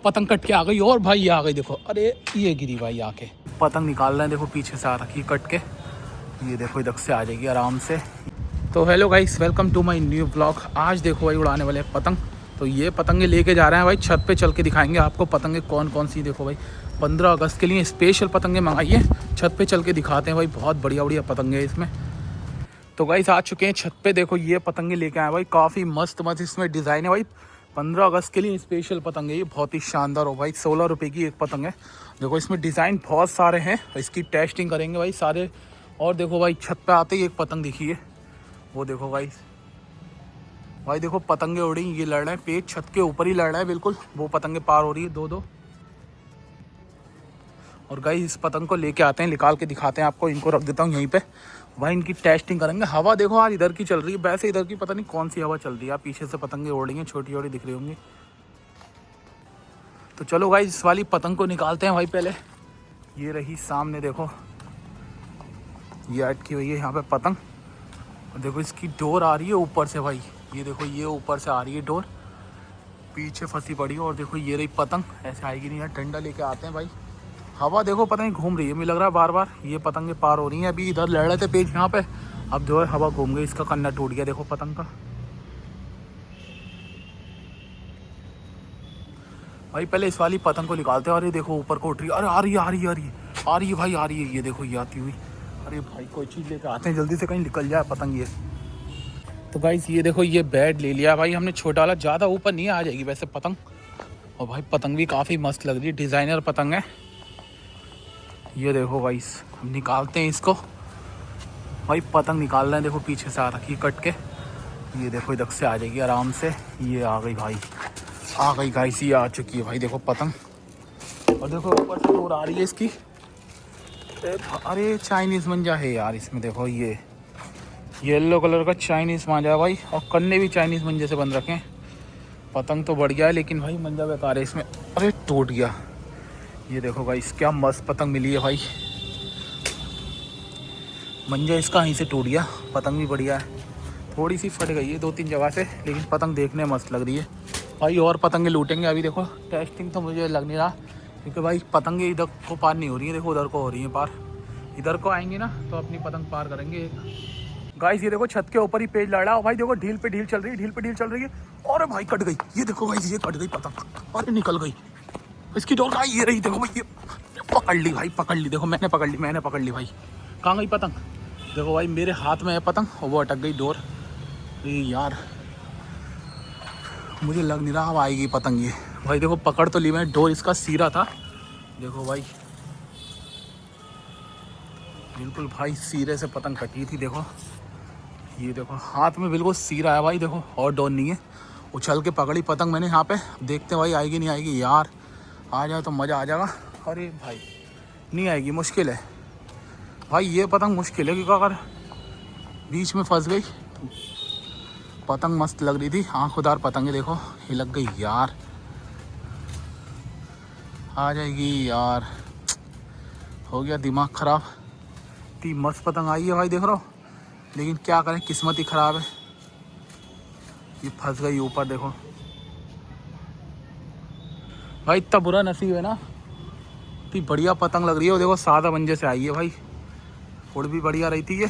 पतंग कट के आ गई और भाई ये आ गई देखो। अरे ये गिरी भाई आके। पतंग निकाल रहे हैं देखो, पीछे से आ रखी कट के। ये देखो इधर से आ जाएगी आराम से। तो hello guys, welcome to my new blog. आज देखो भाई उड़ाने वाले पतंग। तो ये पतंगे लेके जा रहे हैं भाई, छत पे चल के दिखाएंगे आपको पतंगे कौन कौन सी। देखो भाई 15 अगस्त के लिए स्पेशल पतंगे मंगाई है, छत पे चल के दिखाते हैं भाई। बहुत बढ़िया बढ़िया पतंगे है इसमें। तो गाइस आ चुके हैं छत पे। देखो ये पतंगे लेके आए भाई, काफ़ी मस्त मस्त इसमें डिज़ाइन है भाई। 15 अगस्त के लिए स्पेशल पतंग है ये, बहुत ही शानदार हो भाई। 16 रुपये की एक पतंग है। देखो इसमें डिज़ाइन बहुत सारे हैं, इसकी टेस्टिंग करेंगे भाई सारे। और देखो भाई छत पे आते ही एक पतंग दिखी है, वो देखो भाई। भाई देखो पतंगे उड़ी, ये लड़ रहे हैं, पेज छत के ऊपर ही लड़ रहा है बिल्कुल। वो पतंगे पार हो रही है दो दो। और गाइस इस पतंग को लेके आते हैं, निकाल के दिखाते हैं आपको। इनको रख देता हूँ यहीं पे भाई, इनकी टेस्टिंग करेंगे। हवा देखो आज इधर की चल रही है, वैसे इधर की पता नहीं कौन सी हवा चल रही है। पीछे से पतंगे उड़ रही हैं, छोटी छोटी दिख रही होंगी। तो चलो गाइस इस वाली पतंग को निकालते हैं भाई पहले। ये रही सामने देखो, ये अटकी हुई है यहाँ पे पतंग। और देखो इसकी डोर आ रही है ऊपर से भाई, ये देखो ये ऊपर से आ रही है डोर, पीछे फंसी पड़ी है। और देखो ये रही पतंग, ऐसे आएगी नहीं यार। डंडा लेके आते हैं भाई। हवा देखो पता नहीं घूम रही है, मुझे लग रहा है बार बार ये पतंगे पार हो रही हैं। अभी इधर लड़ रहे थे पेज यहाँ पे, अब जो है हवा घूम गई, इसका कन्ना टूट गया देखो पतंग का। भाई पहले इस वाली पतंग को निकालते हैं। और ये देखो ऊपर को उठ रही है। अरे आ रही है आ रही है आ रही है आ रही है भाई, आ रही है। ये देखो ये आती हुई। अरे भाई कोई चीज़ लेकर आते हैं जल्दी से, कहीं निकल जाए पतंग ये। तो गाइस ये देखो ये बेड ले लिया भाई हमने छोटा वाला, ज़्यादा ऊपर नहीं आ जाएगी वैसे पतंग। और भाई पतंग भी काफ़ी मस्त लग रही है, डिज़ाइनर पतंग है। ये देखो गाइस हम निकालते हैं इसको भाई। पतंग निकाल रहे हैं, देखो पीछे से आ रखी कट के। ये देखो इधर से आ जाएगी आराम से। ये आ गई भाई, आ गई गाइस, ये आ चुकी है भाई देखो पतंग। और देखो ऊपर से डोर आ रही है इसकी। अरे चाइनीज़ मंजा है यार इसमें। देखो ये येलो कलर का चाइनीज़ मंजा है भाई, और कन्ने भी चाइनीज़ मंजे से बन रखे हैं। पतंग तो बढ़ गया है लेकिन भाई मंजा बेकार है इसमें। अरे टूट गया। ये देखो गाइस क्या मस्त पतंग मिली है भाई। मंजा इसका वहीं से टूट गया। पतंग भी बढ़िया है, थोड़ी सी फट गई है 2-3 जगह से, लेकिन पतंग देखने में मस्त लग रही है भाई। और पतंगे लूटेंगे अभी। देखो टेस्टिंग तो मुझे लग नहीं रहा, क्योंकि भाई पतंगे इधर को पार नहीं हो रही है, देखो उधर को हो रही है पार। इधर को आएंगे ना तो अपनी पतंग पार करेंगे। गाइस ये देखो छत के ऊपर ही पेज लड़ रहा है भाई। देखो ढील पे ढील चल रही है, ढील पे ढील चल रही है। और भाई कट गई। ये देखो गाइस ये कट गई पतंग, अरे निकल गई इसकी डोर। भाई ये रही देखो भाई, ये पकड़ ली भाई, पकड़ ली। देखो मैंने पकड़ ली भाई। कहाँ गई पतंग? देखो भाई मेरे हाथ में है पतंग और वो अटक गई डोर। अरे यार मुझे लग नहीं रहा अब आएगी पतंग ये। भाई देखो पकड़ तो ली मैंने, डोर इसका सीरा था। देखो भाई बिल्कुल भाई सीरे से पतंग कटी थी। देखो ये देखो हाथ में बिल्कुल सीरा है भाई। देखो और डोर नहीं है, उछल के पकड़ी पतंग मैंने यहाँ पे। देखते हैं भाई आएगी नहीं आएगी यार। आ जाए तो मज़ा आ जाएगा। अरे भाई नहीं आएगी, मुश्किल है भाई। ये पतंग मुश्किल है, क्योंकि अगर बीच में फंस गई। पतंग मस्त लग रही थी, आँखोंदार पतंग है। देखो ये लग गई यार, आ जाएगी यार। हो गया दिमाग ख़राब। इतनी मस्त पतंग आई है भाई देख रहा हो, लेकिन क्या करें किस्मत ही ख़राब है। ये फंस गई ऊपर देखो भाई, इतना बुरा नसीब है ना। इतनी बढ़िया पतंग लग रही है, वो देखो सादा मंजे से आई है भाई। उड़ भी बढ़िया रही थी ये।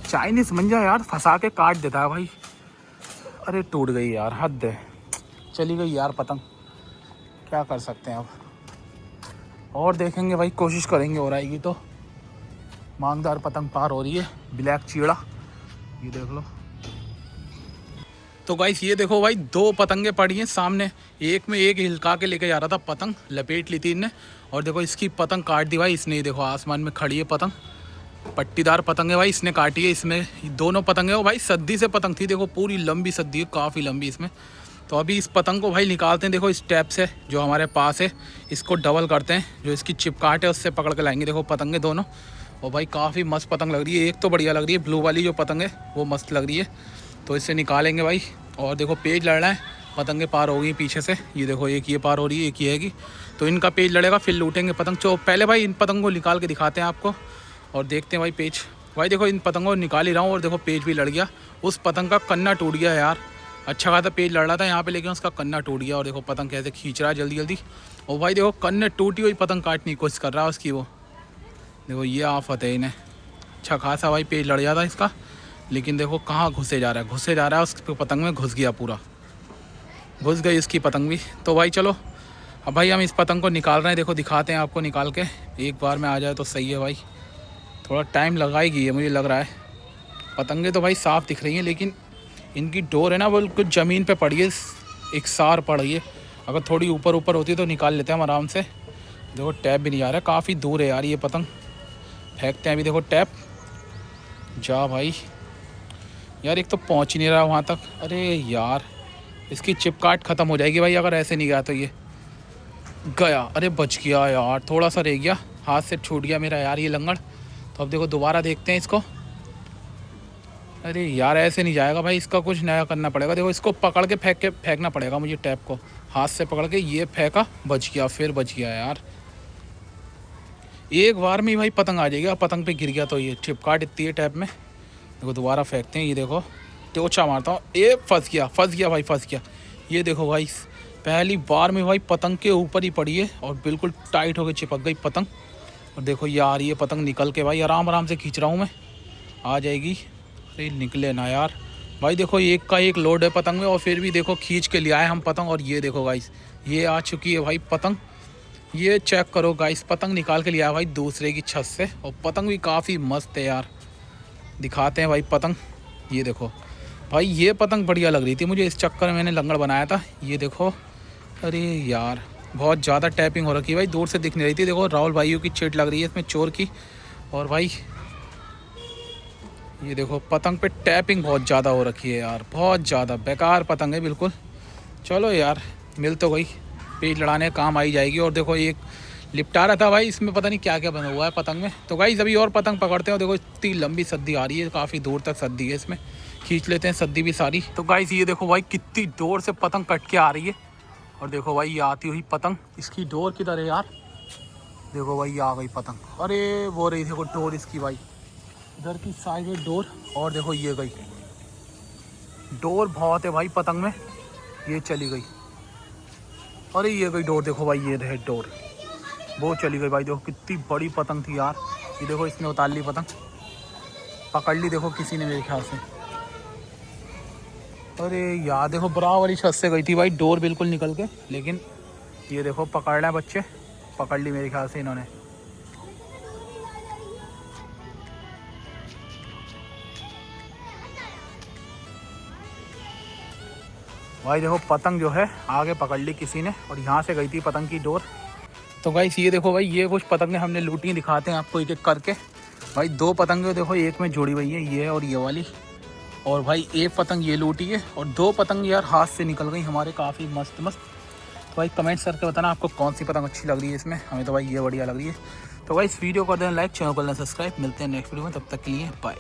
चाइनीज़ मंजा यार फंसा के काट देता है भाई। अरे टूट गई यार, हद है। चली गई यार पतंग, क्या कर सकते हैं अब। और देखेंगे भाई, कोशिश करेंगे और आएगी तो। मांगदार पतंग पार हो रही है, ब्लैक चीड़ा, ये देख लो। तो गाइस ये देखो भाई 2 पतंगे पड़ी हैं सामने। एक में एक हिलका के लेके जा रहा था पतंग, लपेट ली थी इनने। और देखो इसकी पतंग काट दी भाई इसने। देखो आसमान में खड़ी है पतंग, पट्टीदार पतंग है भाई, इसने काटी है। इसमें दोनों पतंग है वो भाई सद्दी से पतंग थी। देखो पूरी लंबी सद्दी है, काफ़ी लंबी इसमें। तो अभी इस पतंग को भाई निकालते हैं। देखो इस टैप से जो हमारे पास है, इसको डबल करते हैं। जो इसकी चिपकाट है उससे पकड़ के लाएंगे। देखो पतंगे दोनों, और भाई काफ़ी मस्त पतंग लग रही है। एक तो बढ़िया लग रही है, ब्लू वाली जो पतंग है वो मस्त लग रही है। तो इससे निकालेंगे भाई। और देखो पेज लड़ रहा है, पतंगे पार हो गई पीछे से। ये देखो एक ये पार हो रही है, एक ये हैगी। तो इनका पेज लड़ेगा, फिर लूटेंगे पतंग। तो पहले भाई इन पतंग को निकाल के दिखाते हैं आपको, और देखते हैं भाई पेज। भाई देखो इन पतंगों को निकाल ही रहा हूँ, और देखो पेज भी लड़ गया। उस पतंग का कन्ना टूट गया यार। अच्छा खासा पेज लड़ रहा था यहाँ पे, लेकिन उसका कन्ना टूट गया। और देखो पतंग कैसे खींच रहा है जल्दी जल्दी। और भाई देखो कन्ने टूटी हुई पतंग काटने की कोशिश कर रहा है उसकी वो। देखो ये आफत है इन्हें। अच्छा खासा भाई पेज लड़ जाता इसका, लेकिन देखो कहाँ घुसे जा रहा है उस पतंग में, घुस गया पूरा, घुस गई इसकी पतंग भी। तो भाई चलो अब भाई हम इस पतंग को निकाल रहे हैं। देखो दिखाते हैं आपको निकाल के, एक बार में आ जाए तो सही है भाई। थोड़ा टाइम लगाएगी है मुझे लग रहा है। पतंगे तो भाई साफ़ दिख रही हैं, लेकिन इनकी डोर है ना वो कुछ ज़मीन पे पड़ी है, एक सार पड़ी है। अगर थोड़ी ऊपर ऊपर होती तो निकाल लेते हैं हम आराम से। देखो टैप भी नहीं आ रहा है, काफ़ी दूर है यार ये पतंग। फेंकते हैं अभी, देखो टैप जा भाई। यार एक तो पहुंच ही नहीं रहा वहाँ तक। अरे यार इसकी चिप काट ख़त्म हो जाएगी भाई अगर ऐसे नहीं गया तो। ये गया, अरे बच गया यार, थोड़ा सा रह गया, हाथ से छूट गया मेरा यार ये लंगड़। तो अब देखो दोबारा देखते हैं इसको। अरे यार ऐसे नहीं जाएगा भाई, इसका कुछ नया करना पड़ेगा। देखो इसको पकड़ के फेंकना पड़ेगा मुझे टैप को, हाथ से पकड़ के। ये फेंका, बच गया, फिर बच गया यार। एक बार में ही भाई पतंग आ जाएगी। पतंग पे गिर गया तो ये चिपकाट इतनी है टैप में। देखो दोबारा फेंकते हैं, ये देखो टोचा मारता हूँ, ये फंस गया भाई, फंस गया। ये देखो भाई पहली बार में भाई पतंग के ऊपर ही पड़ी है और बिल्कुल टाइट होकर चिपक गई पतंग। और देखो यार ये पतंग निकल के भाई आराम आराम से खींच रहा हूँ मैं, आ जाएगी। अरे निकले ना यार भाई। देखो एक का एक लोड है पतंग में, और फिर भी देखो खींच के ले आए हम पतंग। और ये देखो गाइस ये आ चुकी है भाई पतंग। ये चेक करो गाइस, पतंग निकाल के लिया भाई दूसरे की छत से। और पतंग भी काफ़ी मस्त है यार। दिखाते हैं भाई पतंग। ये देखो भाई ये पतंग बढ़िया लग रही थी मुझे, इस चक्कर में मैंने लंगड़ बनाया था। ये देखो, अरे यार बहुत ज़्यादा टैपिंग हो रखी है भाई, दूर से दिख नहीं रही थी। देखो राहुल भाइयों की चिट लग रही है इसमें, चोर की। और भाई ये देखो पतंग पे टैपिंग बहुत ज़्यादा हो रखी है यार, बहुत ज़्यादा बेकार पतंग है बिल्कुल। चलो यार मिल तो गई, पेज लड़ाने काम आई जाएगी। और देखो एक लिपटा रहा था भाई, इसमें पता नहीं क्या क्या बना हुआ है पतंग में। तो गाइस अभी और पतंग पकड़ते हैं। देखो इतनी लंबी सद्दी आ रही है, काफ़ी दूर तक सद्दी है, इसमें खींच लेते हैं सद्दी भी सारी। तो गाइस ये देखो भाई कितनी डोर से पतंग कट के आ रही है। और देखो भाई ये आती हुई पतंग, इसकी डोर किधर है यार। देखो भाई ये आ गई पतंग। अरे वो रही देखो डोर इसकी भाई, इधर की साइड है डोर। और देखो ये गई डोर, बहुत है भाई पतंग में। ये चली गई, अरे ये गई डोर। देखो भाई ये रहे डोर, वो चली गई भाई। देखो कितनी बड़ी पतंग थी यार। ये देखो इसने उतार ली पतंग, पकड़ ली देखो किसी ने मेरे ख्याल से। अरे यार देखो बराबर वाली छत से गई थी भाई डोर बिल्कुल निकल के। लेकिन ये देखो पकड़ रहे हैं बच्चे, पकड़ ली मेरे ख्याल से इन्होंने। भाई देखो पतंग जो है आगे पकड़ ली किसी ने, और यहाँ से गई थी पतंग की डोर। तो गाइस ये देखो भाई ये कुछ पतंगें हमने लूटी, दिखाते हैं आपको एक एक करके। भाई दो पतंगे देखो एक में जुड़ी हुई है, ये और ये वाली। और भाई एक पतंग ये लूटी है, और दो पतंग यार हाथ से निकल गई हमारे, काफ़ी मस्त मस्त। तो भाई कमेंट्स करके बताना आपको कौन सी पतंग अच्छी लग रही है इसमें। हमें तो भाई ये बढ़िया लग रही है। तो भाई इस वीडियो को कर देना लाइक, चैनल को करना सब्सक्राइब। मिलते हैं नेक्स्ट वीडियो में, तब तक के लिए बाय।